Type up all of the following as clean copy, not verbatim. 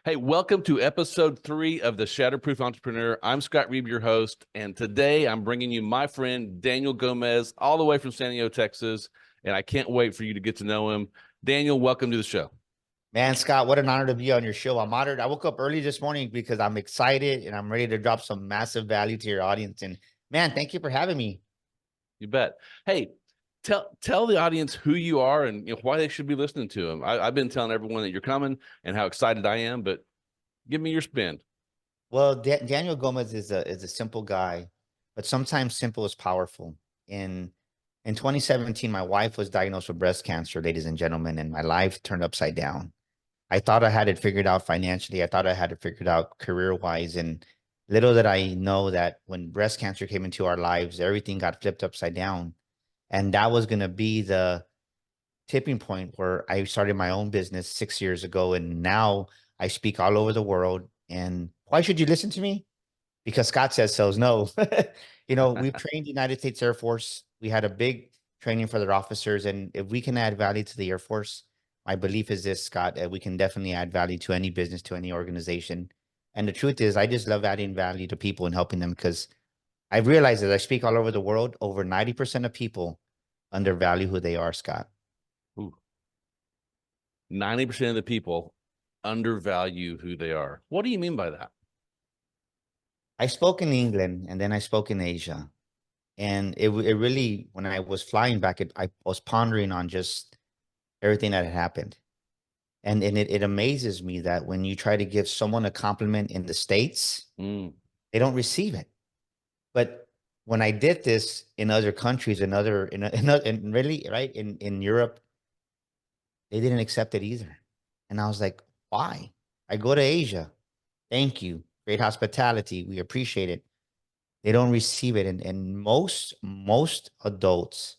Hey, welcome to episode 3 of the Shatterproof Entrepreneur. I'm Scott Reeb, your host, and today I'm bringing you my friend Daniel Gomez, all the way from San Diego, Texas, and I can't wait for you to get to know him. Daniel, welcome to the show. Man, Scott, what an honor to be on your show. I'm honored. I woke up early this morning because I'm excited and I'm ready to drop some massive value to your audience. And man, thank you for having me. You bet. Hey, tell the audience who you are and why they should be listening to him. I've been telling everyone that you're coming and how excited I am, but give me your spin. Well, Daniel Gomez is a simple guy, but sometimes simple is powerful. In in 2017, my wife was diagnosed with breast cancer, ladies and gentlemen, and my life turned upside down. I thought I had it figured out financially. I thought I had it figured out career-wise. And little did I know that when breast cancer came into our lives, everything got flipped upside down. And that was going to be the tipping point where I started my own business 6 years ago. And now I speak all over the world. And why should you listen to me? Because Scott says so. No, we've trained the United States Air Force. We had a big training for their officers. And if we can add value to the Air Force, my belief is this, Scott, we can definitely add value to any business, to any organization. And the truth is, I just love adding value to people and helping them because I've realized as I speak all over the world, over 90% of people undervalue who they are, Scott. Ooh, 90% of the people undervalue who they are. What do you mean by that? I spoke in England and then I spoke in Asia. And it really, when I was flying back, I was pondering on just everything that had happened. And it amazes me that when you try to give someone a compliment in the States, they don't receive it. But when I did this in other countries, in really, right, in Europe, they didn't accept it either. And I was like, why? I go to Asia. Thank you. Great hospitality. We appreciate it. They don't receive it. And most adults,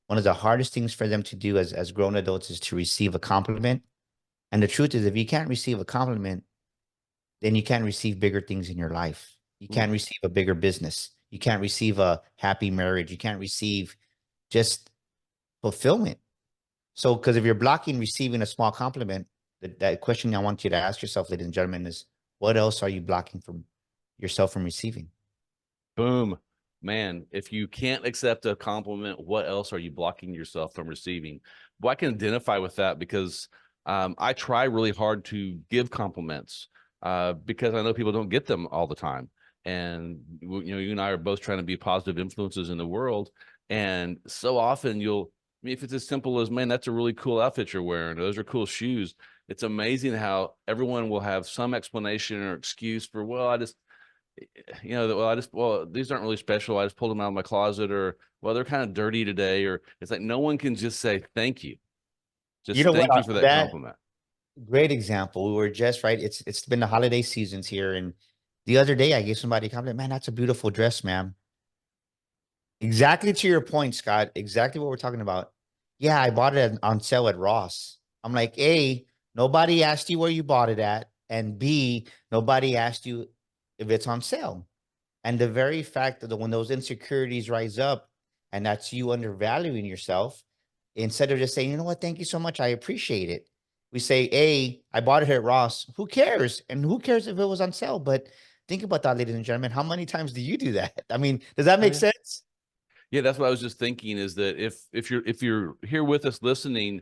one of the hardest things for them to do as grown adults is to receive a compliment. And the truth is, if you can't receive a compliment, then you can't receive bigger things in your life. You can't receive a bigger business. You can't receive a happy marriage. You can't receive just fulfillment. So, because if you're blocking receiving a small compliment, that question I want you to ask yourself, ladies and gentlemen, is what else are you blocking from yourself from receiving? Boom. Man, if you can't accept a compliment, what else are you blocking yourself from receiving? Well, I can identify with that because I try really hard to give compliments because I know people don't get them all the time. And, you and I are both trying to be positive influences in the world. And so often if it's as simple as, man, that's a really cool outfit you're wearing, those are cool shoes. It's amazing how everyone will have some explanation or excuse for, well, these aren't really special. I just pulled them out of my closet, or, well, they're kind of dirty today. Or it's like, no one can just say, thank you. You Just know what? thank you for that That compliment. great example. We were just right. It's been the holiday seasons here, and the other day I gave somebody a compliment. Man, that's a beautiful dress, ma'am. Exactly to your point, Scott. Exactly what we're talking about. Yeah, I bought it on sale at Ross. I'm like, A, nobody asked you where you bought it at, and B, nobody asked you if it's on sale. And the very fact that when those insecurities rise up, and that's you undervaluing yourself, instead of just saying, you know what, thank you so much, I appreciate it. We say, A, I bought it at Ross. Who cares? And who cares if it was on sale? But think about that, ladies and gentlemen. How many times do you do that? I mean, does that Oh, make yeah. sense? Yeah, that's what I was just thinking, is that if you're here with us listening,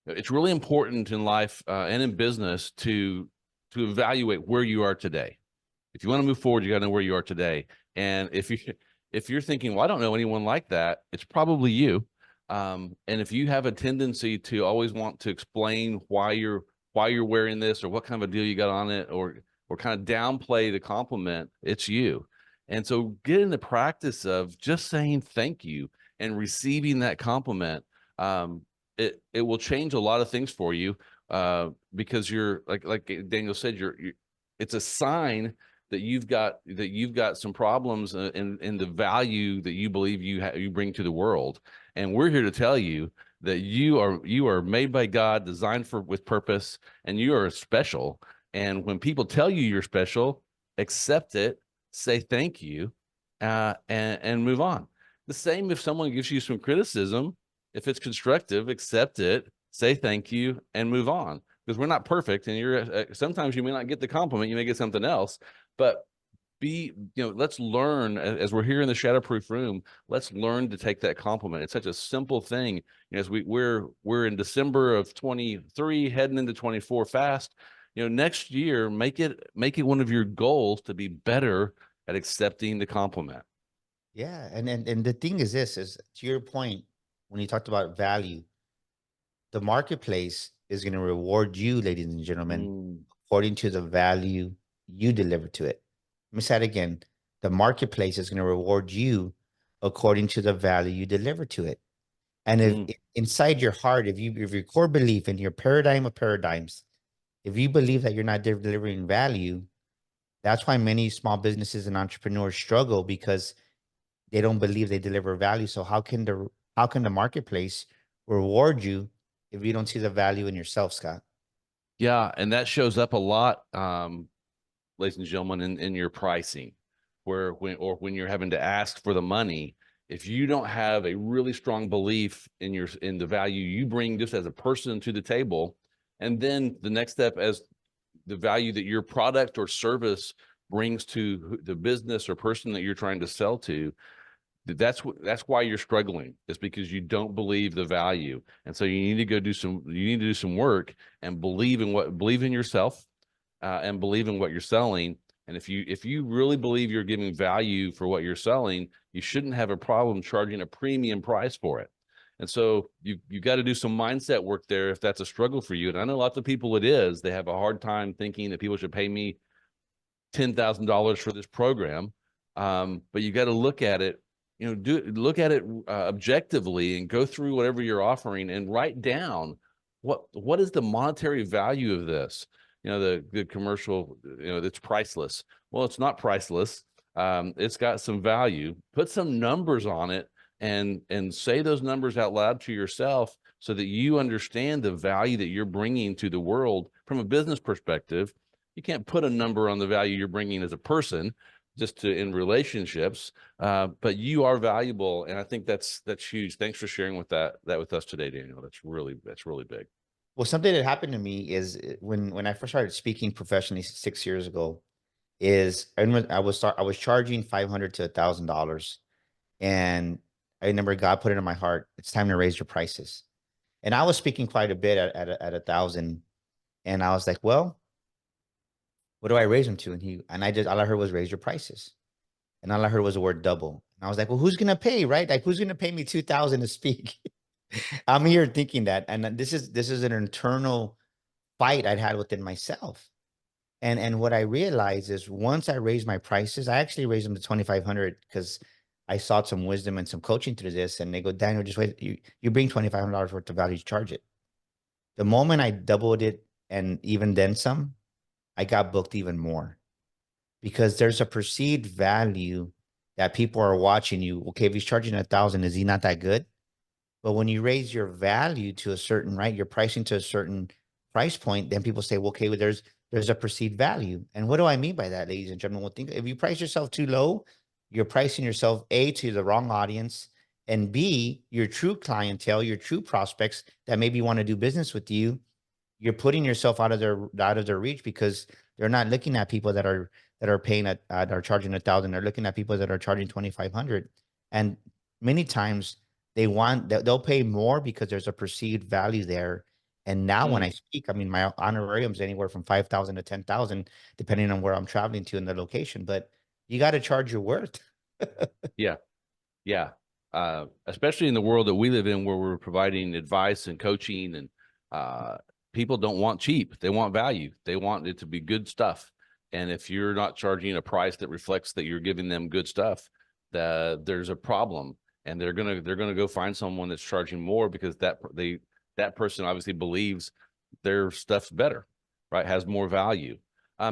it's really important in life and in business to evaluate where you are today. If you want to move forward, you got to know where you are today. And if you're thinking, well, I don't know anyone like that, it's probably you. And if you have a tendency to always want to explain why you're wearing this, or what kind of a deal you got on it, or kind of downplay the compliment, it's you. And so get in the practice of just saying thank you and receiving that compliment. It will change a lot of things for you, because you're like Daniel said, it's a sign that you've got some problems in the value that you believe you bring to the world. And we're here to tell you that you are made by God, designed with purpose, and you are special. And when people tell you you're special, accept it, say thank you, and move on. The same if someone gives you some criticism, if it's constructive, accept it, say thank you, and move on. because we're not perfect, and you're sometimes you may not get the compliment, you may get something else, but let's learn as we're here in the Shatterproof room. Let's learn to take that compliment. It's such a simple thing. As we're in December of 23, heading into 24 fast. Next year, make it one of your goals to be better at accepting the compliment. Yeah, and the thing is this is to your point when you talked about value, the marketplace is going to reward you, ladies and gentlemen, Mm, according to the value you deliver to it. Let me say it again. The marketplace is going to reward you according to the value you deliver to it. And if mm. inside your heart, if your core belief in your paradigm of paradigms, if you believe that you're not delivering value, that's why many small businesses and entrepreneurs struggle because they don't believe they deliver value. So how can the marketplace reward you if you don't see the value in yourself, Scott? Yeah, and that shows up a lot, ladies and gentlemen, in your pricing, where when you're having to ask for the money, if you don't have a really strong belief in the value you bring just as a person to the table, and then the next step as the value that your product or service brings to the business or person that you're trying to sell to, that's why you're struggling. It's because you don't believe the value. And so you need to do some work and believe in yourself, and believe in what you're selling. And if you really believe you're giving value for what you're selling, you shouldn't have a problem charging a premium price for it. And so you got to do some mindset work there if that's a struggle for you. And I know lots of people it is. They have a hard time thinking that people should pay me $10,000 for this program. But you got to look at it, look at it objectively, and go through whatever you're offering and write down what is the monetary value of this. The commercial, it's priceless. Well, it's not priceless. It's got some value. Put some numbers on it, and say those numbers out loud to yourself so that you understand the value that you're bringing to the world from a business perspective. You can't put a number on the value you're bringing as a person, in relationships, but you are valuable, and I think that's huge. Thanks for sharing that with us today, Daniel. That's really big. Well, something that happened to me is when I first started speaking professionally 6 years ago, is I was charging $500 to $1,000, and I remember God put it in my heart. It's time to raise your prices, and I was speaking quite a bit at 1,000, and I was like, well, what do I raise them to? And I just all I heard was raise your prices. And all I heard was the word double. And I was like, well, who's gonna pay, right? Like, who's gonna pay me 2,000 to speak? I'm here thinking that. And this is an internal fight I'd had within myself. And what I realized is once I raised my prices, I actually raised them to 2,500 because I sought some wisdom and some coaching through this. And they go, Daniel, just wait, you bring $2,500 worth of value to charge it. The moment I doubled it and even then some, I got booked even more because there's a perceived value that people are watching you. Okay, if he's charging 1,000, is he not that good? But when you raise your value to a certain, right, your pricing to a certain price point, then people say, well, okay, well, there's a perceived value. And what do I mean by that, ladies and gentlemen? Well, think if you price yourself too low, you're pricing yourself A, to the wrong audience, and B, your true clientele, your true prospects that maybe want to do business with you, you're putting yourself out of their reach because they're not looking at people that are paying that are charging 1,000. They're looking at people that are charging 2,500, and many times they'll pay more because there's a perceived value there. And now when I Mm, speak, I mean my honorarium's anywhere from 5,000 to 10,000, depending on where I'm traveling to in the location. But you got to charge your worth. yeah. Yeah. Especially in the world that we live in, where we're providing advice and coaching, and uh, people don't want cheap. They want value. They want it to be good stuff. And if you're not charging a price that reflects that you're giving them good stuff, there's a problem. And they're gonna go find someone that's charging more because that person obviously believes their stuff's better, right? Has more value.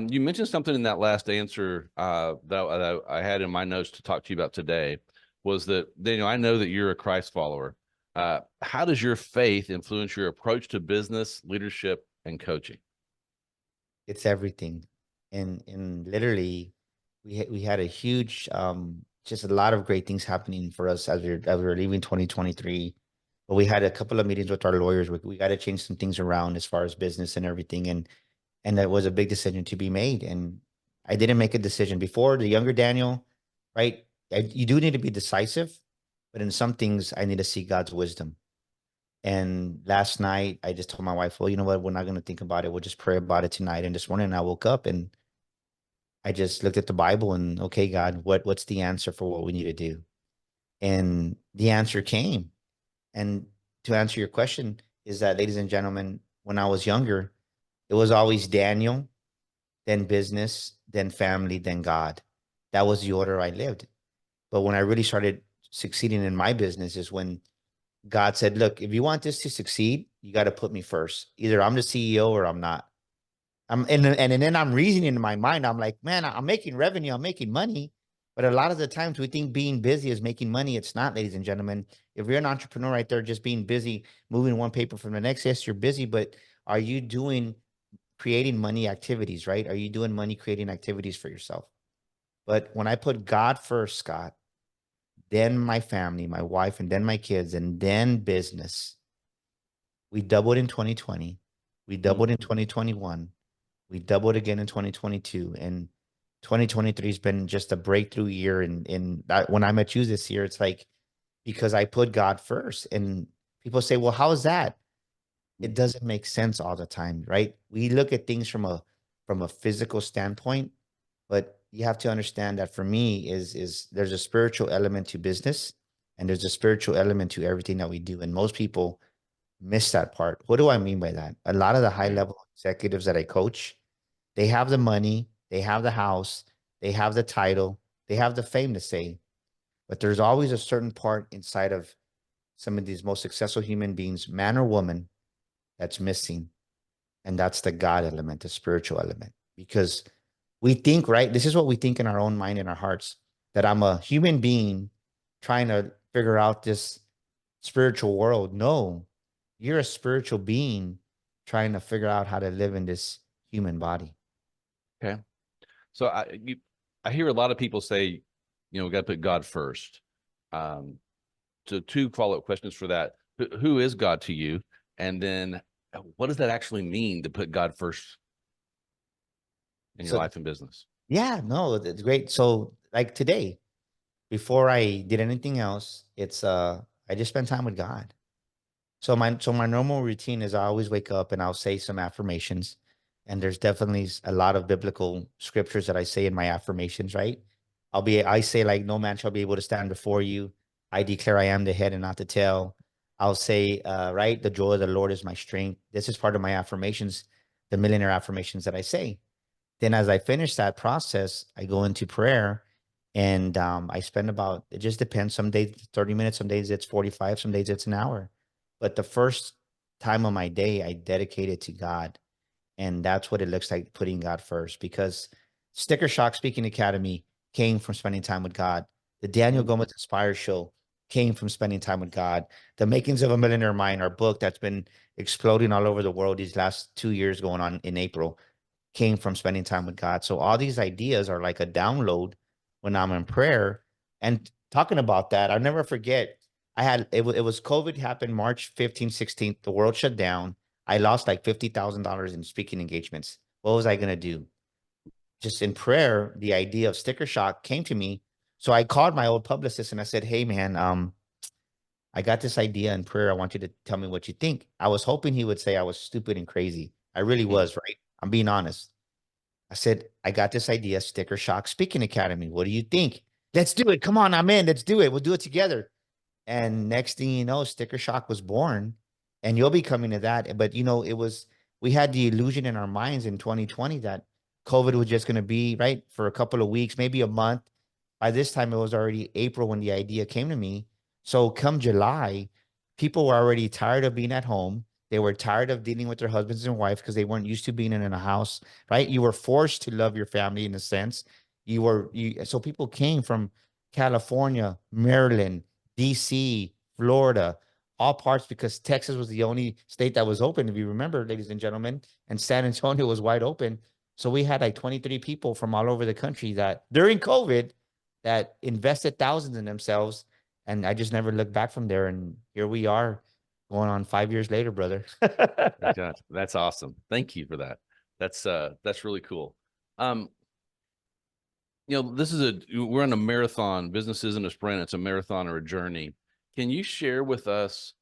You mentioned something in that last answer that I had in my notes to talk to you about today, was that, Daniel, I know that you're a Christ follower. How does your faith influence your approach to business, leadership, and coaching? It's everything. And literally we had a huge just a lot of great things happening for us as we are leaving 2023. But we had a couple of meetings with our lawyers. We got to change some things around as far as business and everything. And that was a big decision to be made. And I didn't make a decision before. The younger Daniel, right? You do need to be decisive, but in some things, I need to see God's wisdom. And last night, I just told my wife, well, you know what? We're not going to think about it. We'll just pray about it tonight. And this morning, I woke up and I just looked at the Bible and, okay, God, what's the answer for what we need to do? And the answer came. And to answer your question, is that, ladies and gentlemen, when I was younger, it was always Daniel, then business, then family, then God. That was the order I lived. But when I really started succeeding in my business is when God said, look, if you want this to succeed, you got to put me first. Either I'm the CEO or I'm not. And then I'm reasoning in my mind. I'm like, man, I'm making revenue, I'm making money. But a lot of the times we think being busy is making money. It's not, ladies and gentlemen. If you're an entrepreneur right there, just being busy, moving one paper from the next, yes, you're busy, but are you doing creating money activities, right? Are you doing money creating activities for yourself? But when I put God first, Scott, then my family, my wife, and then my kids, and then business, we doubled in 2020. We doubled in 2021. We doubled again in 2022. And 2023 has been just a breakthrough year. In that, when I met you this year, it's like because I put God first. And people say, well, how is that? It doesn't make sense all the time, right? We look at things from a physical standpoint, but you have to understand that for me is there's a spiritual element to business and there's a spiritual element to everything that we do. And most people miss that part. What do I mean by that? A lot of the high level executives that I coach, they have the money, they have the house, they have the title, they have the fame to say, but there's always a certain part inside of some of these most successful human beings, man or woman, that's missing. And that's the God element, the spiritual element. Because we think, right? This is what we think in our own mind, in our hearts, that I'm a human being trying to figure out this spiritual world. No, you're a spiritual being trying to figure out how to live in this human body. Okay. So I hear a lot of people say, we got to put God first. So two follow-up questions for that. Who is God to you? And then what does that actually mean to put God first in your life and business? Yeah, no, it's great. So like today, before I did anything else, it's I just spend time with God. So my normal routine is I always wake up and I'll say some affirmations. And there's definitely a lot of biblical scriptures that I say in my affirmations, right? I say like no man shall be able to stand before you. I declare I am the head and not the tail. I'll say, right, the joy of the Lord is my strength. This is part of my affirmations, the millionaire affirmations that I say. Then as I finish that process, I go into prayer and I spend about, it just depends. Some days 30 minutes, some days it's 45, some days it's an hour. But the first time of my day, I dedicate it to God. And that's what it looks like, putting God first, because Sticker Shock Speaking Academy came from spending time with God. The Daniel Gomez Inspire Show came from spending time with God. The Makings of a Millionaire Mind, our book that's been exploding all over the world these last 2 years going on in April, came from spending time with God. So all these ideas are like a download when I'm in prayer. And talking about that, I'll never forget. It was COVID happened March 15th, 16th. The world shut down. I lost like $50,000 in speaking engagements. What was I going to do? Just in prayer, the idea of Sticker Shock came to me. So I called my old publicist and I said, hey man, I got this idea in prayer. I want you to tell me what you think. I was hoping he would say I was stupid and crazy. I really was, right? I'm being honest. I said, I got this idea, Sticker Shock Speaking Academy. What do you think? Let's do it. Come on, I'm in. Let's do it. We'll do it together. And next thing you know, Sticker Shock was born. And you'll be coming to that. But we had the illusion in our minds in 2020 that COVID was just going to be right for a couple of weeks, maybe a month. By this time, it was already April when the idea came to me. So come July, people were already tired of being at home. They were tired of dealing with their husbands and wives because they weren't used to being in a house, right? You were forced to love your family in a sense. So people came from California, Maryland, DC, Florida, all parts, because Texas was the only state that was open, if you remember, ladies and gentlemen, and San Antonio was wide open. So we had like 23 people from all over the country that during COVID that invested thousands in themselves. And I just never looked back from there. And here we are Going on 5 years later, brother. God, that's awesome. Thank you for that. That's really cool. Um, this is we're on a marathon. Business isn't a sprint, it's a marathon or a journey. Can you share with us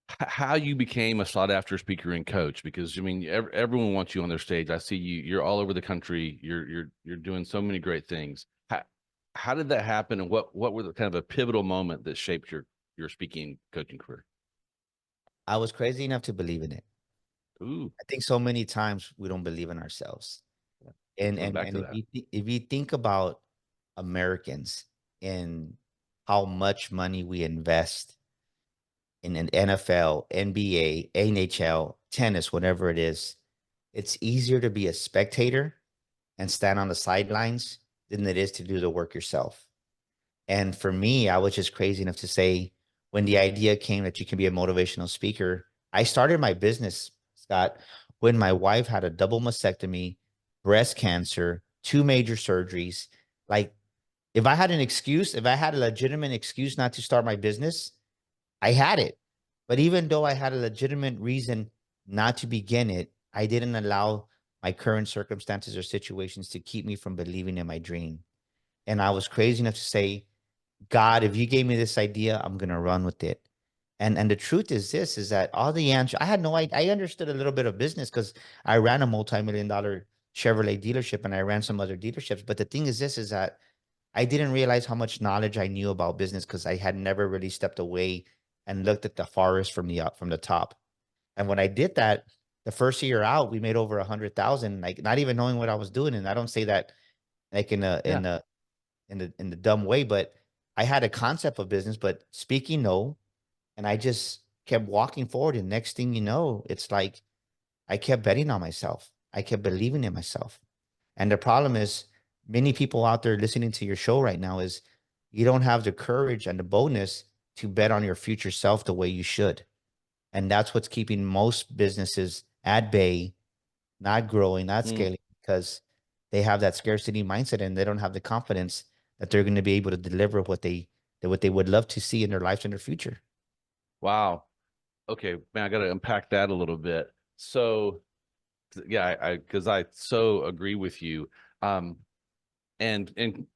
how you became a sought after speaker and coach? Because I mean, everyone wants you on their stage. I see you're all over the country. You're doing so many great things. How did that happen, and what were the kind of a pivotal moment that shaped your speaking coaching career? I was crazy enough to believe in it. Ooh, I think so many times we don't believe in ourselves. And going and back and to if that. you think about Americans and how much money we invest in an NFL, NBA, NHL, tennis, whatever it is, it's easier to be a spectator and stand on the sidelines than it is to do the work yourself. And for me, I was just crazy enough to say, when the idea came that you can be a motivational speaker, I started my business, Scott, when my wife had a double mastectomy, breast cancer, two major surgeries. Like, if I had an excuse, if I had a legitimate excuse not to start my business, I had it. But even though I had a legitimate reason not to begin it, I didn't allow my current circumstances or situations to keep me from believing in my dream. And I was crazy enough to say, God, if you gave me this idea, I'm gonna run with it. And the truth is this, is that all the answer, I had no idea. I understood a little bit of business because I ran a multi-million-dollar Chevrolet dealership and I ran some other dealerships. But the thing is this, is that I didn't realize how much knowledge I knew about business because I had never really stepped away and looked at the forest from the top. And when I did that, the first year out, we made over 100,000, like not even knowing what I was doing. And I don't say that like Yeah. in the dumb way, but I had a concept of business, but speaking no, and I just kept walking forward. And next thing you know, it's like I kept betting on myself. I kept believing in myself. And the problem is, many people out there listening to your show right now is you don't have the courage and the boldness to bet on your future self the way you should. And that's what's keeping most businesses at bay, not growing, not Mm, scaling, because they have that scarcity mindset and they don't have the confidence that they're going to be able to deliver what they would love to see in their lives and their future. wow. Okay, man, I got to unpack that a little bit. So, yeah, I because I so agree with you. Um, and and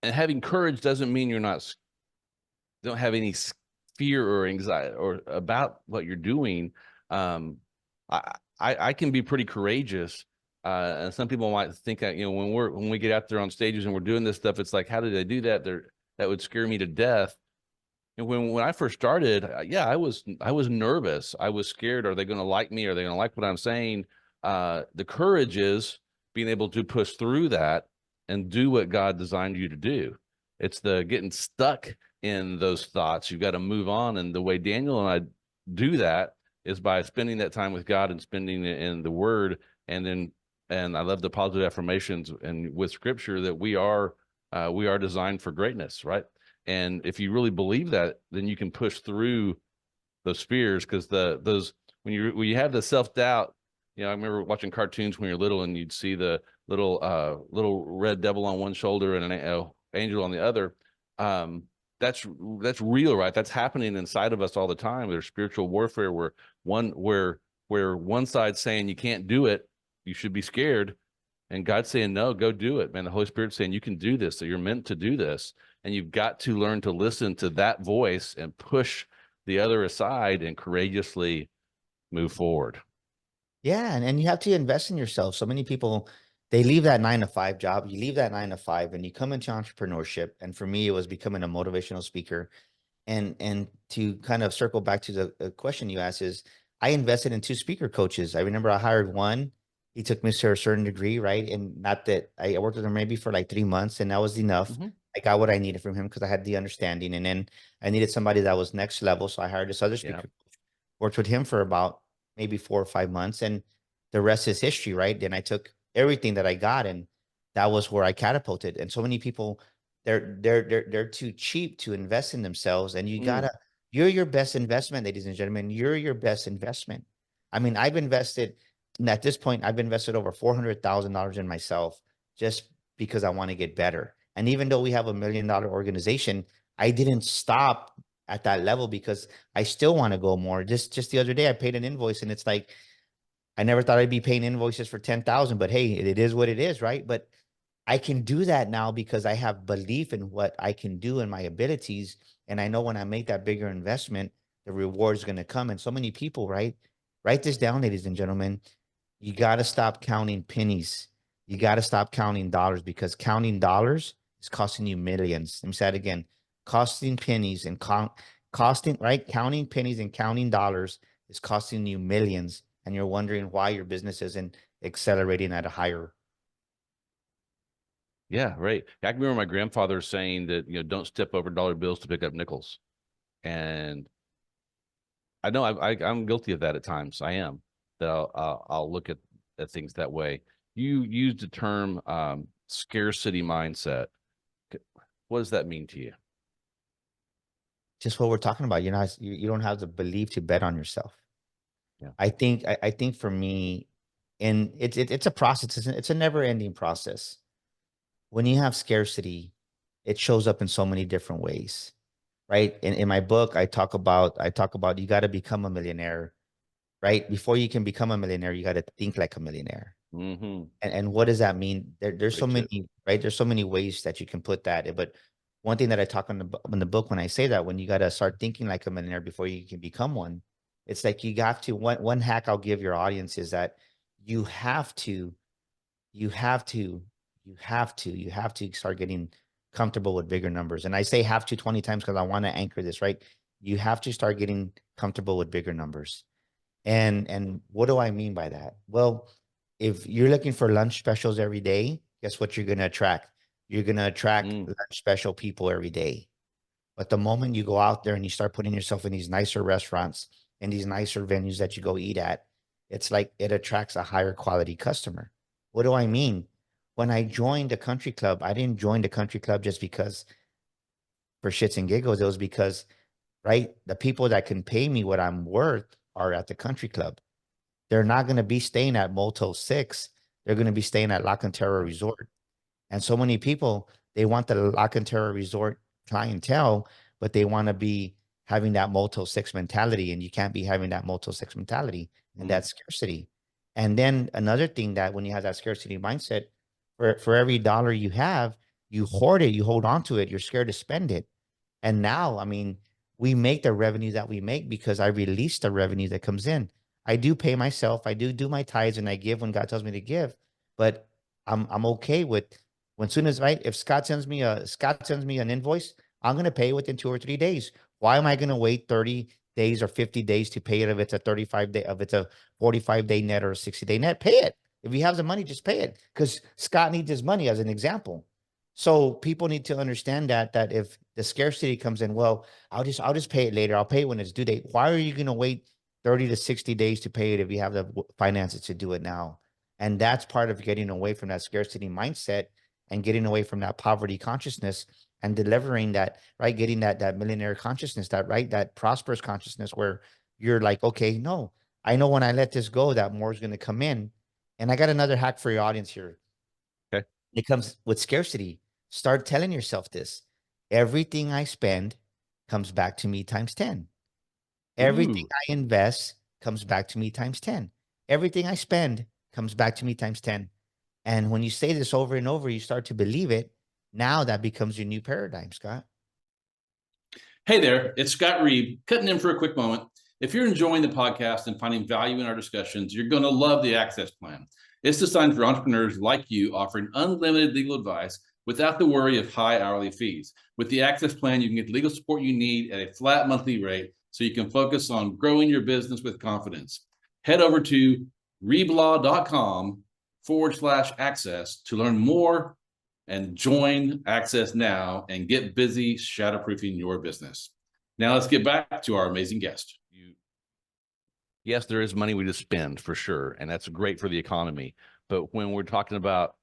and having courage doesn't mean you're not don't have any fear or anxiety or about what you're doing. Um, I can be pretty courageous. And some people might think that, when we get out there on stages and we're doing this stuff, it's like, how did I do that? That would scare me to death. And when I first started, yeah, I was nervous. I was scared. Are they going to like me? Are they going to like what I'm saying? The courage is being able to push through that and do what God designed you to do. It's the getting stuck in those thoughts. You've got to move on. And the way Daniel and I do that is by spending that time with God and spending it in the Word. And I love the positive affirmations and with Scripture that we are designed for greatness, right? And if you really believe that, then you can push through those fears, because those when you have the self-doubt, I remember watching cartoons when you're little and you'd see the little red devil on one shoulder and an angel on the other. Um, that's real, right? That's happening inside of us all the time. There's spiritual warfare where one side's saying you can't do it, you should be scared, and God's saying, no, go do it, man. The Holy Spirit's saying, you can do this, that you're meant to do this. And you've got to learn to listen to that voice and push the other aside and courageously move forward. Yeah, and you have to invest in yourself. So many people, they leave that 9 to 5 job, you leave that 9 to 5 and you come into entrepreneurship. And for me, it was becoming a motivational speaker. And to kind of circle back to the question you asked, is I invested in two speaker coaches. I remember I hired one. He took me to a certain degree, right? And not that I worked with him maybe for like 3 months, and that was enough. Mm-hmm. I got what I needed from him because I had the understanding. And then I needed somebody that was next level. So I hired this other Yeah. speaker, worked with him for about maybe 4 or 5 months, and the rest is history, right? Then I took everything that I got, and that was where I catapulted. And so many people, they're too cheap to invest in themselves, and Mm. you're your best investment, ladies and gentlemen. You're your best investment. I mean, I've invested, and at this point, I've invested over $400,000 in myself just because I want to get better. And even though we have $1 million organization, I didn't stop at that level because I still want to go more. Just the other day, I paid an invoice and it's like, I never thought I'd be paying invoices for 10,000, but hey, it is what it is, right? But I can do that now because I have belief in what I can do and my abilities. And I know when I make that bigger investment, the reward is going to come. And so many people, right? Write this down, ladies and gentlemen. You got to stop counting pennies. You got to stop counting dollars because counting dollars is costing you millions. Let me say it again. Costing pennies and costing, right? Counting pennies and counting dollars is costing you millions. And you're wondering why your business isn't accelerating at a higher. Yeah, right. I can remember my grandfather saying that, don't step over dollar bills to pick up nickels. And I know I'm guilty of that at times. I am that I'll look at things that way. You used the term scarcity mindset. What does that mean to you? Just what we're talking about. You don't have the belief to bet on yourself. Yeah. I think for me, and it's a process. It's a never ending process. When you have scarcity, it shows up in so many different ways, right? In my book, I talk about you got to become a millionaire, right? Before you can become a millionaire, you got to think like a millionaire. Mm-hmm. And what does that mean? There's so Great tip. many, right? There's so many ways that you can put that. But one thing that I talk in the book when I say that when you got to start thinking like a millionaire before you can become one, it's like you have to. One hack I'll give your audience is that you have to, you have to, you have to start getting comfortable with bigger numbers. And I say have to 20 times because I want to anchor this, right? You have to start getting comfortable with bigger numbers. And what do I mean by that? Well, if you're looking for lunch specials every day, guess what you're going to attract? You're going to attract Mm. lunch special people every day. But the moment you go out there and you start putting yourself in these nicer restaurants and these nicer venues that you go eat at, it's like it attracts a higher quality customer. What do I mean? When I joined the country club, I didn't join the country club just because for shits and giggles. It was because, right, the people that can pay me what I'm worth are at the country club. They're not going to be staying at Motel 6. They're going to be staying at La Cantera Resort. And so many people, they want the La Cantera Resort clientele, but they want to be having that Motel 6 mentality. And you can't be having that Motel 6 mentality and Mm. that scarcity. And then another thing that when you have that scarcity mindset, for every dollar you have, you hoard it, you hold on to it, you're scared to spend it. And now, I mean, we make the revenue that we make because I release the revenue that comes in. I do pay myself, I do my tithes, and I give when God tells me to give. But I'm okay with when soon as right, if Scott sends me an invoice, I'm gonna pay within 2 or 3 days. Why am I gonna wait 30 days or 50 days to pay it if it's a 35 day, if it's a 45-day net or a 60-day net? Pay it. If you have the money, just pay it. Because Scott needs his money as an example. So people need to understand that if the scarcity comes in, well, I'll just pay it later. I'll pay it when it's due date. Why are you going to wait 30 to 60 days to pay it if you have the finances to do it now? And that's part of getting away from that scarcity mindset and getting away from that poverty consciousness and delivering that, right? Getting that millionaire consciousness, that right, that prosperous consciousness where you're like, okay, no, I know when I let this go, that more is going to come in. And I got another hack for your audience here. Okay. It comes with scarcity. Start telling yourself this. Everything I spend comes back to me times 10. Everything Ooh. I invest comes back to me times 10. Everything I spend comes back to me times 10. And when you say this over and over, you start to believe it. Now that becomes your new paradigm, Scott. Hey there, it's Scott Reed, cutting in for a quick moment. If you're enjoying the podcast and finding value in our discussions, you're going to love the Access Plan. It's designed for entrepreneurs like you, offering unlimited legal advice without the worry of high hourly fees. With the Access Plan, you can get the legal support you need at a flat monthly rate so you can focus on growing your business with confidence. Head over to reblaw.com/access to learn more and join Access now and get busy shatterproofing your business. Now let's get back to our amazing guest. Yes, there is money we just spend for sure, and that's great for the economy. But when we're talking about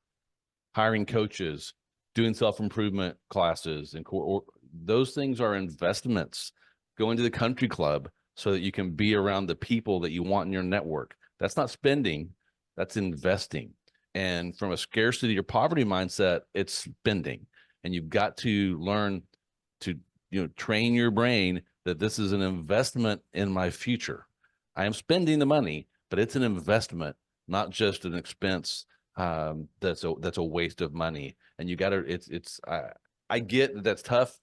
hiring coaches, doing self-improvement classes, and those things are investments. Going to the country club so that you can be around the people that you want in your network. That's not spending, that's investing. And from a scarcity or poverty mindset, it's spending. And you've got to learn to train your brain that this is an investment in my future. I am spending the money, but it's an investment, not just an expense. That's a waste of money. And you got to, I get that that's tough.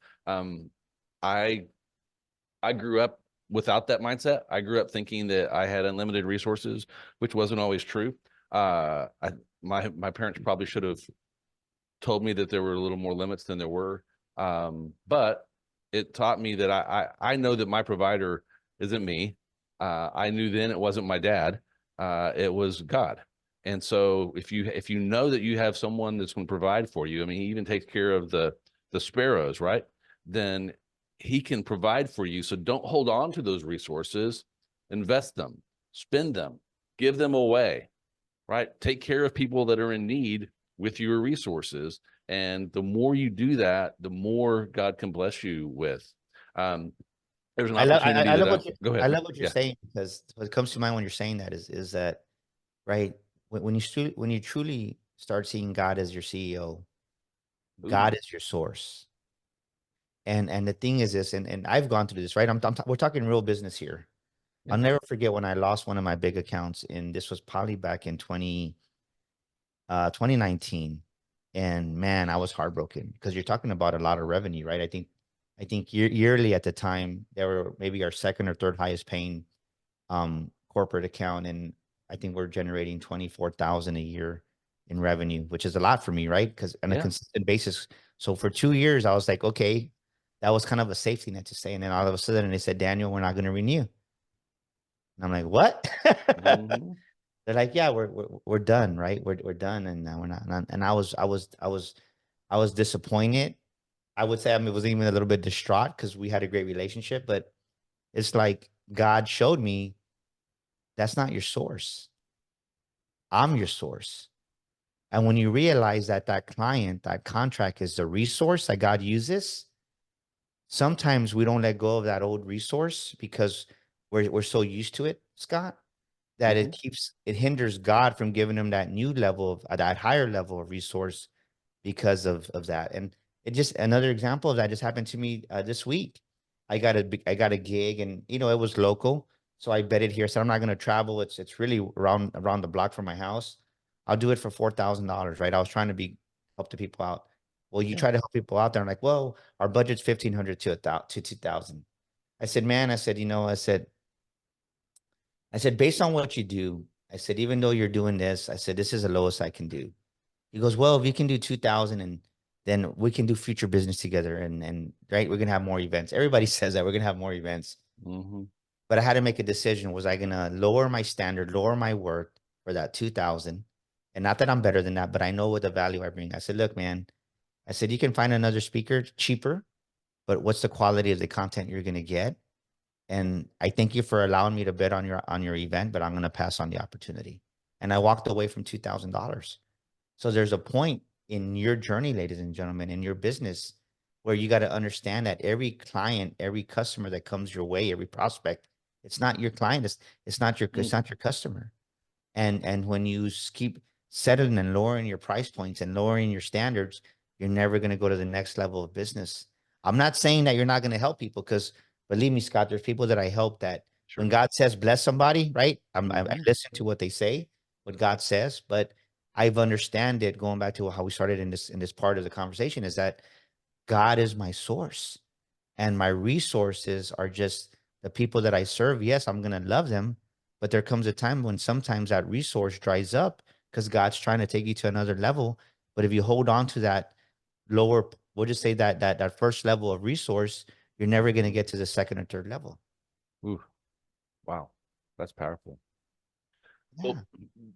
I grew up without that mindset. I grew up thinking that I had unlimited resources, which wasn't always true. My parents probably should have told me that there were a little more limits than there were. But it taught me that I know that my provider isn't me. I knew then it wasn't my dad. It was God. And so if you know that you have someone that's going to provide for you, I mean, he even takes care of the sparrows, right? Then he can provide for you. So don't hold on to those resources, invest them, spend them, give them away, right? Take care of people that are in need with your resources. And the more you do that, the more God can bless you with. There's an opportunity go ahead. I love what you're Yeah. saying, because what comes to mind when you're saying that is that, right? When you truly start seeing God as your CEO, God Ooh, is your source. And the thing is this, and I've gone through this, right? We're talking real business here. yeah. I'll never forget when I lost one of my big accounts, and this was probably back in 2019. And man, I was heartbroken, because you're talking about a lot of revenue, right? I think yearly at the time, they were maybe our second or third highest paying corporate account. And I think we're generating 24,000 a year in revenue, which is a lot for me, right? Because on a Yeah. consistent basis. So for 2 years, I was like, okay, that was kind of a safety net to stay. And then all of a sudden they said, Daniel, we're not going to renew. And I'm like, what? Mm-hmm. They're like, yeah, we're done, right? We're done, and now we're not. And I was disappointed. I would say I was even a little bit distraught, because we had a great relationship, but it's like God showed me that's not your source. I'm your source. And when you realize that that client, that contract is the resource that God uses, sometimes we don't let go of that old resource because we're so used to it, Scott, that Mm-hmm. it hinders God from giving them that new level of that higher level of resource because of that. And it just another example of that just happened to me this week. I got a gig, and it was local, so I bet it here. So I'm not going to travel. It's really around the block from my house. I'll do it for $4,000, right? I was trying to help the people out. Well, you Yeah. try to help people out there. I'm like, well, our budget's 1,500 to 2,000. I said, man, I said, based on what you do, I said, even though you're doing this, I said, this is the lowest I can do. He goes, well, if you can do 2,000, and then we can do future business together, and right, we're gonna have more events. Everybody says that we're gonna have more events, Mm-hmm. but I had to make a decision. Was I gonna lower my standard, lower my work for that 2,000? And not that I'm better than that, but I know what the value I bring. I said, look, man, I said, you can find another speaker cheaper, but what's the quality of the content you're gonna get? And I thank you for allowing me to bet on your event, but I'm gonna pass on the opportunity. And I walked away from $2,000. So there's a point in your journey, ladies and gentlemen, in your business, where you got to understand that every client, every customer that comes your way, every prospect, it's not your client, it's not your customer. And when you keep settling and lowering your price points and lowering your standards, you're never going to go to the next level of business. I'm not saying that you're not going to help people, because believe me, Scott, there's people that I help that when Sure. God says bless somebody, right? I Mm-hmm. listen to what they say, what God says, but I've understand it, going back to how we started in this part of the conversation, is that God is my source, and my resources are just the people that I serve. Yes, I'm going to love them, but there comes a time when sometimes that resource dries up, because God's trying to take you to another level. But if you hold on to that lower, we'll just say that first level of resource, you're never going to get to the second or third level. Ooh, wow. That's powerful. Yeah. Well,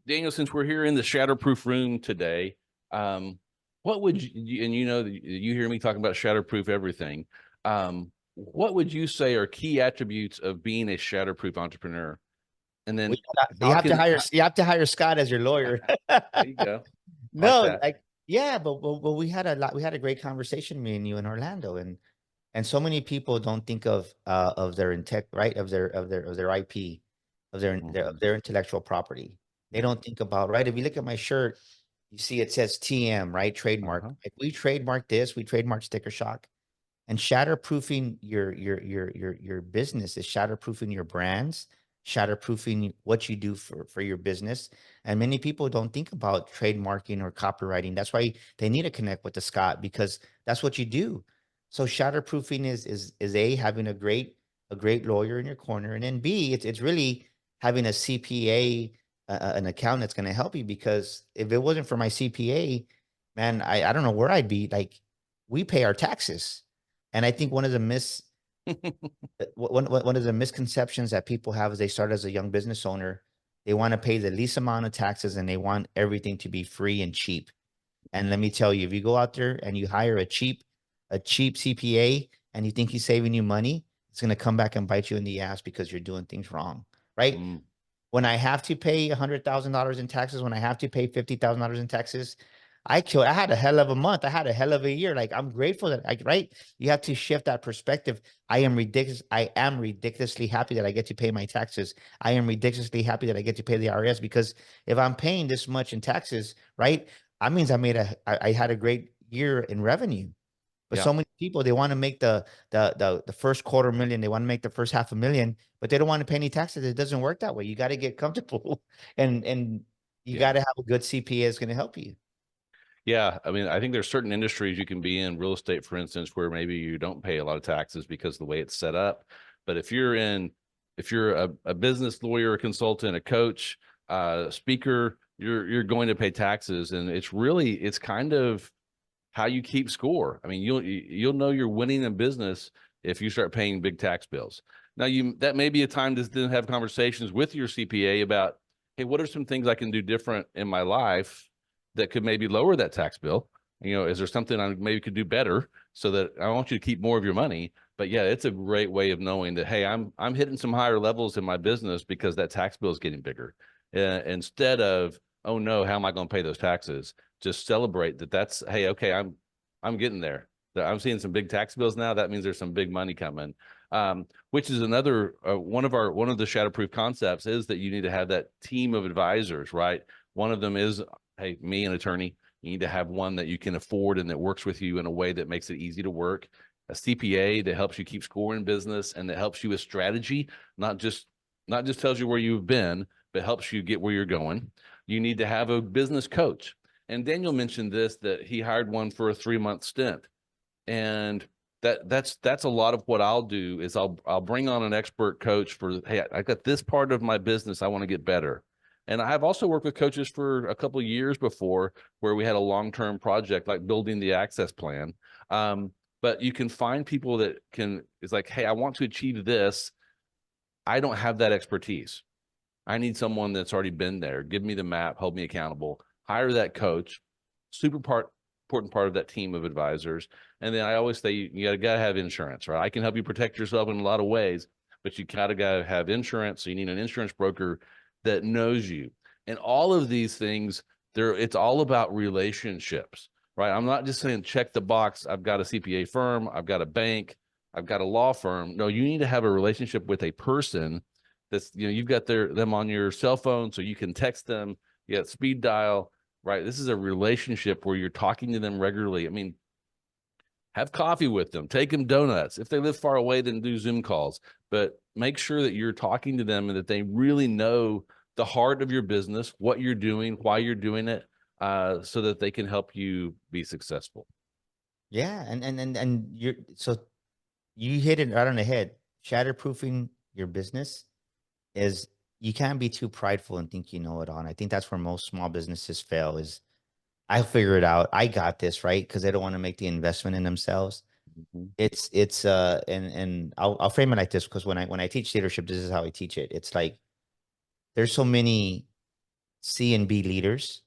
Daniel, since we're here in the Shatterproof room today, what would you, and you hear me talking about Shatterproof everything. What would you say are key attributes of being a Shatterproof entrepreneur? And then You have to hire Scott as your lawyer. there you go. Like No, that. like, yeah, but we had a great conversation, me and you, in Orlando, and so many people don't think of their right, of their IP, of their intellectual property. They Yeah. don't think about, right. If you look at my shirt, you see it says TM, right, trademark. Uh-huh. Like, we trademark this, we trademark Sticker Shock, And shatterproofing your business is shatterproofing your brands, shatterproofing what you do for your business. And many people don't think about trademarking or copywriting. That's why they need to connect with the Scott, because that's what you do. So shatterproofing is A, having a great lawyer in your corner, and then B, it's really having a CPA, an account that's going to help you. Because if it wasn't for my CPA, man, I don't know where I'd be. Like, we pay our taxes. And I think one of the one of the misconceptions that people have is they start as a young business owner, they want to pay the least amount of taxes and they want everything to be free and cheap. And let me tell you, if you go out there and you hire a cheap CPA and you think he's saving you money, it's going to come back and bite you in the ass because you're doing things wrong, right? When I have to pay $100,000 in taxes, when I have to pay $50,000 in taxes, I had a hell of a month. I had a hell of a year. Like, I'm grateful that right. You have to shift that perspective. I am ridiculously happy that I get to pay my taxes. I am ridiculously happy that I get to pay the IRS, because if I'm paying this much in taxes, right, that means I had a great year in revenue. But Yeah. so many people, they want to make the first $250,000, they want to make the first $500,000, but they don't want to pay any taxes. It doesn't work that way. You got to get comfortable, and you Yeah. got to have a good CPA that's going to help you. Yeah. I mean, I think there's certain industries you can be in, real estate, for instance, where maybe you don't pay a lot of taxes because of the way it's set up. But if you're a business lawyer, a consultant, a coach, speaker, you're going to pay taxes. And it's kind of how you keep score. I mean, you'll know you're winning in business if you start paying big tax bills. Now, that may be a time to then have conversations with your CPA about, hey, what are some things I can do different in my life that could maybe lower that tax bill? Is there something I maybe could do better so that I want you to keep more of your money? But yeah, it's a great way of knowing that, hey, I'm hitting some higher levels in my business because that tax bill is getting bigger. Instead of, oh no, how am I going to pay those taxes? Just celebrate that's, hey, okay, I'm getting there. I'm seeing some big tax bills now. That means there's some big money coming. Which is another one of the Shatterproof concepts, is that you need to have that team of advisors, right? One of them is, hey, me, an attorney. You need to have one that you can afford and that works with you in a way that makes it easy to work. A CPA that helps you keep score in business and that helps you with strategy, not just tells you where you've been, but helps you get where you're going. You need to have a business coach. And Daniel mentioned this, that he hired one for a 3-month stint. And that's a lot of what I'll do is I'll bring on an expert coach for, hey, I got this part of my business I want to get better. And I have also worked with coaches for a couple of years before, where we had a long-term project like building the access plan. But you can find people that it's like, hey, I want to achieve this. I don't have that expertise. I need someone that's already been there. Give me the map, hold me accountable, hire that coach, important part of that team of advisors. And then I always say, you gotta have insurance, right? I can help you protect yourself in a lot of ways, but you gotta have insurance. So you need an insurance broker that knows you. And all of these things, it's all about relationships, right? I'm not just saying check the box. I've got a CPA firm, I've got a bank, I've got a law firm. No, you need to have a relationship with a person that's, you've got them on your cell phone, so you can text them. You got speed dial, right? This is a relationship where you're talking to them regularly. I mean, have coffee with them, take them donuts. If they live far away, then do Zoom calls, but make sure that you're talking to them and that they really know the heart of your business, what you're doing, why you're doing it, so that they can help you be successful. Yeah. So you hit it right on the head. Shatterproofing your business is, you can't be too prideful and think you know it all. And I think that's where most small businesses fail, is I'll figure it out. I got this, right? Because they don't want to make the investment in themselves. And I'll frame it like this, because when I teach leadership, this is how I teach it. It's like, there's so many C and B leaders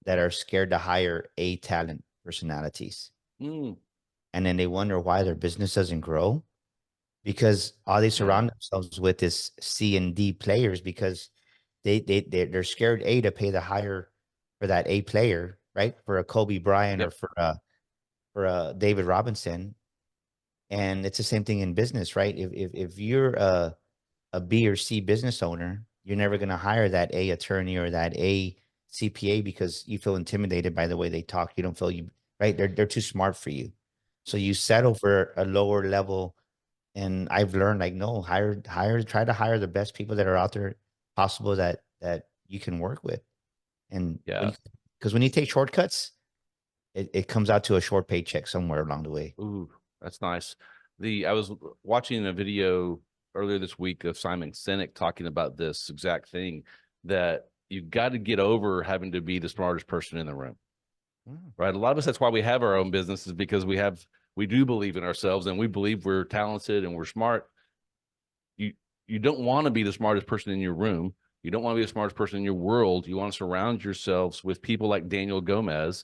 that are scared to hire A talent personalities. And then they wonder why their business doesn't grow, because all they surround themselves with is C and D players, because they're scared to pay the higher for that A player, right? For a Kobe Bryant, or for a David Robinson. And it's the same thing in business, right? If you're a B or C business owner, you're never going to hire that A attorney or that A CPA, because you feel intimidated by the way they talk. You don't feel right. They're too smart for you. So you settle for a lower level. And I've learned like, no, try to hire the best people that are out there possible that you can work with. And Yeah. because when you take shortcuts, it comes out to a short paycheck somewhere along the way. Ooh, that's nice. I was watching a video earlier this week of Simon Sinek talking about this exact thing, that you've got to get over having to be the smartest person in the room, right? A lot of us, that's why we have our own businesses, because we do believe in ourselves and we believe we're talented and we're smart. You don't want to be the smartest person in your room. You don't want to be the smartest person in your world. You want to surround yourselves with people like Daniel Gomez,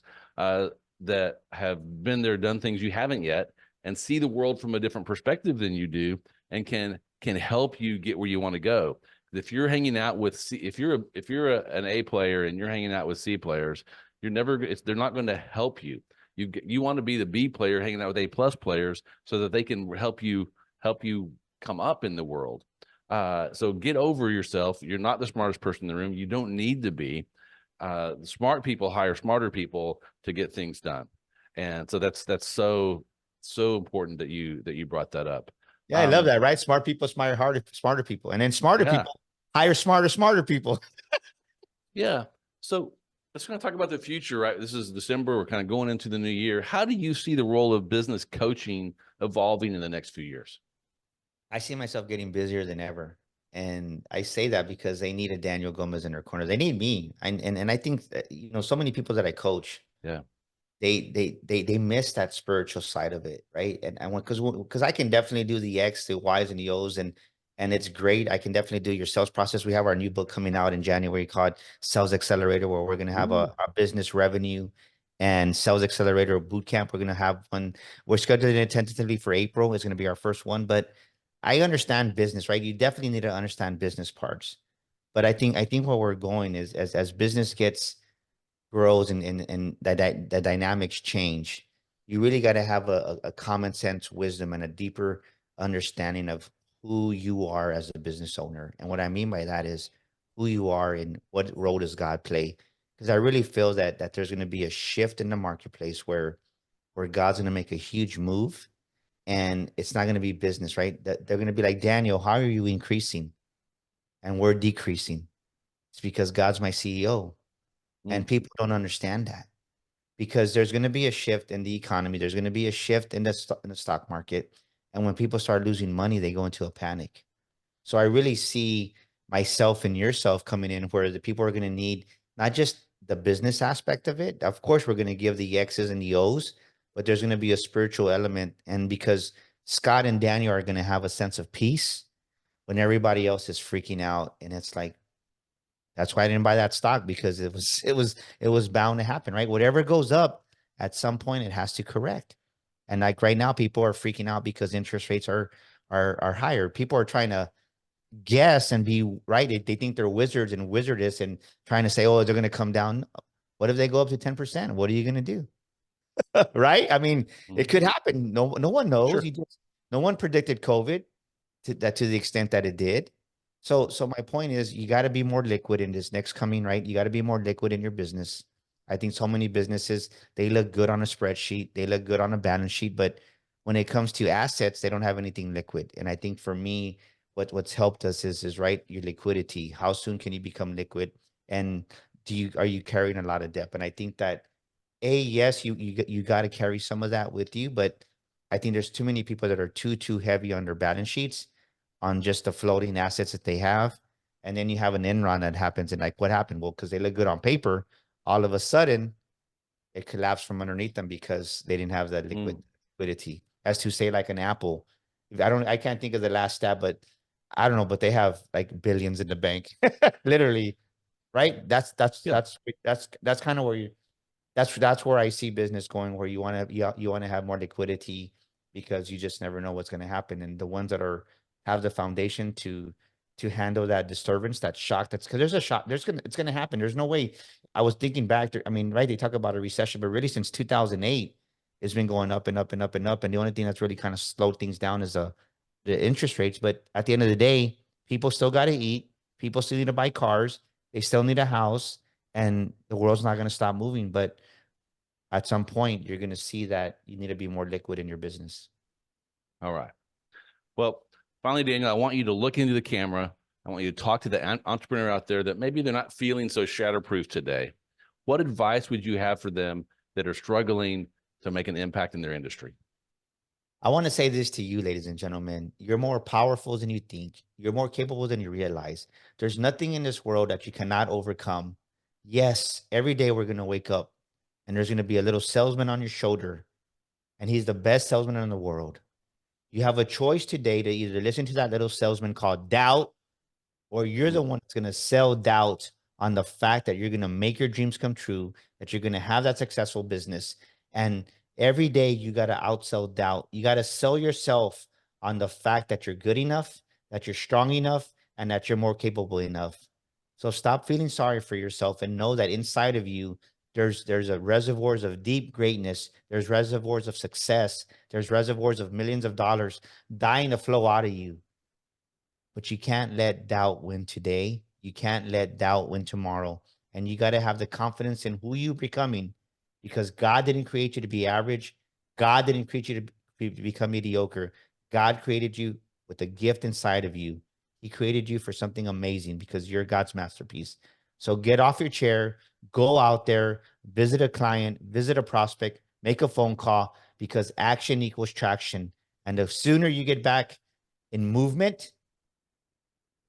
that have been there, done things you haven't yet, and see the world from a different perspective than you do, and can help you get where you want to go. If you're hanging out with if you're an A player and you're hanging out with C players, they're not going to help you. You want to be the B player hanging out with A plus players, so that they can help you come up in the world. So get over yourself. You're not the smartest person in the room. You don't need to be. Smart people hire smarter people to get things done. And so that's so important that you brought that up. Yeah, I love that, right? Smart people smarter people. And then smarter people hire smarter people. Yeah. So let's kind of talk about the future, right? This is December. We're kind of going into the new year. How do you see the role of business coaching evolving in the next few years? I see myself getting busier than ever. And I say that because they need a Daniel Gomez in their corner. They need me. And I think that, so many people that I coach, Yeah. they miss that spiritual side of it, right? And I want, because I can definitely do the X, the Y's, and the O's, and it's great. I can definitely do your sales process. We have our new book coming out in January called Sales Accelerator, where we're going to have a business revenue and sales accelerator boot camp. We're going to have one. We're scheduling it tentatively for April. It's going to be our first one, but I understand business, right? You definitely need to understand business parts. But I think where we're going is as business grows and the dynamics change, you really got to have a common sense wisdom and a deeper understanding of who you are as a business owner. And what I mean by that is who you are and what role does God play? Because I really feel that there's going to be a shift in the marketplace where God's going to make a huge move, and it's not going to be business, right? That they're going to be like, Daniel, how are you increasing and we're decreasing? It's because God's my CEO. And people don't understand that, because there's going to be a shift in the economy. There's going to be a shift in the stock market. And when people start losing money, they go into a panic. So I really see myself and yourself coming in where the people are going to need not just the business aspect of it. Of course, we're going to give the X's and the O's, but there's going to be a spiritual element. And because Scott and Daniel are going to have a sense of peace when everybody else is freaking out. And it's like, that's why I didn't buy that stock, because it was bound to happen, right? Whatever goes up at some point, it has to correct. And like right now, people are freaking out because interest rates are higher. People are trying to guess and be right. They think they're wizards and wizardess and trying to say, oh, they're going to come down. What if they go up to 10%? What are you going to do? Right? I mean, it could happen. No one knows. Sure. No one predicted COVID to the extent that it did. So my point is, you got to be more liquid in this next coming, right? You got to be more liquid in your business. I think so many businesses, they look good on a spreadsheet, they look good on a balance sheet, but when it comes to assets, they don't have anything liquid. And I think for me, what's helped us is right, your liquidity. How soon can you become liquid? And are you carrying a lot of debt? And I think that yes, you got to carry some of that with you, but I think there's too many people that are too heavy on their balance sheets, on just the floating assets that they have. And then you have an Enron that happens, and like, what happened? Well, because they look good on paper, all of a sudden it collapsed from underneath them because they didn't have that liquidity. As to say, like an Apple, I can't think of the last stat, but I don't know, but they have like billions in the bank, literally, right? That's kind of where that's where I see business going, where you want to have more liquidity, because you just never know what's going to happen. And the ones that have the foundation to handle that disturbance, that shock, that's because there's a shock, it's going to happen. There's no way. I was thinking back to, I mean, right, they talk about a recession, but really since 2008, it's been going up and up and up and up. And the only thing that's really kind of slowed things down is the interest rates. But at the end of the day, people still got to eat. People still need to buy cars. They still need a house, and the world's not going to stop moving. But at some point, you're going to see that you need to be more liquid in your business. All right. Well, finally, Daniel, I want you to look into the camera. I want you to talk to the entrepreneur out there that maybe they're not feeling so shatterproof today. What advice would you have for them that are struggling to make an impact in their industry? I want to say this to you, ladies and gentlemen. You're more powerful than you think. You're more capable than you realize. There's nothing in this world that you cannot overcome. Yes, every day we're going to wake up and there's going to be a little salesman on your shoulder, and he's the best salesman in the world. You have a choice today to either listen to that little salesman called doubt, or you're the one that's going to sell doubt on the fact that you're going to make your dreams come true, that you're going to have that successful business. And every day you got to outsell doubt. You got to sell yourself on the fact that you're good enough, that you're strong enough, and that you're more capable enough. So stop feeling sorry for yourself and know that inside of you, there's a reservoirs of deep greatness. There's reservoirs of success. There's reservoirs of millions of dollars dying to flow out of you. But you can't let doubt win today. You can't let doubt win tomorrow. And you got to have the confidence in who you're becoming, because God didn't create you to be average. God didn't create you to become mediocre. God created you with a gift inside of you. He created you for something amazing because you're God's masterpiece. So get off your chair, go out there, visit a client, visit a prospect, make a phone call, because action equals traction. And the sooner you get back in movement,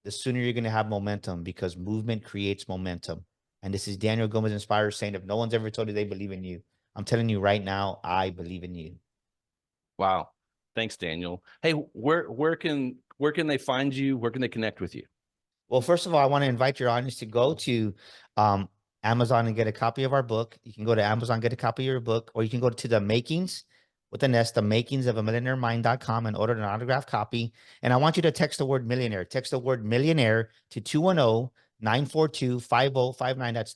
the sooner you're going to have momentum, because movement creates momentum. And this is Daniel Gomez Inspire saying, if no one's ever told you they believe in you, I'm telling you right now, I believe in you. Wow. Thanks, Daniel. Hey, where can they find you? Where can they connect with you? Well, first of all, I want to invite your audience to go to Amazon and get a copy of our book. You can go to Amazon, get a copy of your book, or you can go to the makings with an S, the makings of a millionairemind.com, and order an autographed copy. And I want you to text the word millionaire. Text the word millionaire to 210-942-5059. That's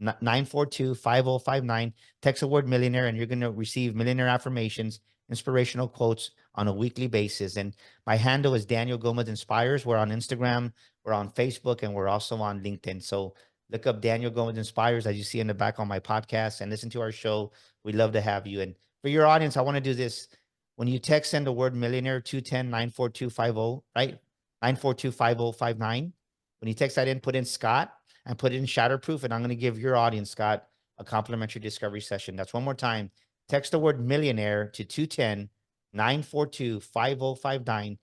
210-942-5059. Text the word millionaire, and you're going to receive millionaire affirmations, inspirational quotes on a weekly basis. And my handle is Daniel Gomez Inspires. We're on Instagram, we're on Facebook, and we're also on LinkedIn. So look up Daniel Gomez Inspires, as you see in the back on my podcast, and listen to our show. We'd love to have you. And for your audience, I want to do this. When you text, send the word millionaire, 210-942-50, right? 942-5059. When you text that in, put in Scott and put in Shatterproof, and I'm going to give your audience, Scott, a complimentary discovery session. That's one more time. Text the word millionaire to 210-942-5059.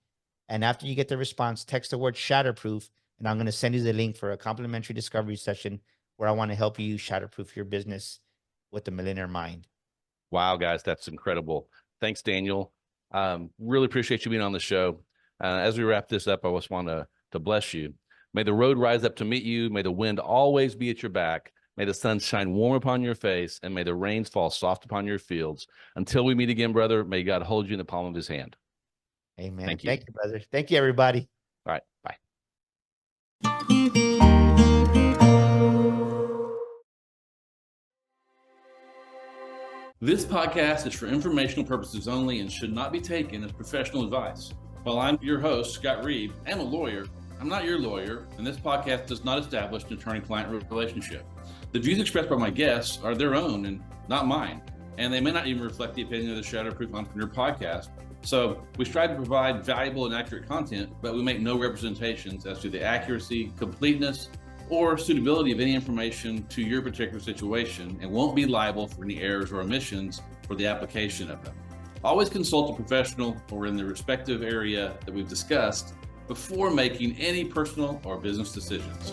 And after you get the response, text the word Shatterproof, and I'm going to send you the link for a complimentary discovery session where I want to help you shatterproof your business with the Millionaire Mind. Wow, guys, that's incredible. Thanks, Daniel. Really appreciate you being on the show. As we wrap this up, I just want to bless you. May the road rise up to meet you. May the wind always be at your back. May the sun shine warm upon your face, and may the rains fall soft upon your fields. Until we meet again, brother, may God hold you in the palm of his hand. Amen. Thank you. Thank you, brother. Thank you, everybody. All right. Bye. This podcast is for informational purposes only and should not be taken as professional advice. While I'm your host, Scott Reeb, I'm a lawyer. I'm not your lawyer, and this podcast does not establish an attorney-client relationship. The views expressed by my guests are their own and not mine, and they may not even reflect the opinion of the Shatterproof Entrepreneur podcast. So we strive to provide valuable and accurate content, but we make no representations as to the accuracy, completeness, or suitability of any information to your particular situation, and won't be liable for any errors or omissions for the application of them. Always consult a professional or in the respective area that we've discussed before making any personal or business decisions.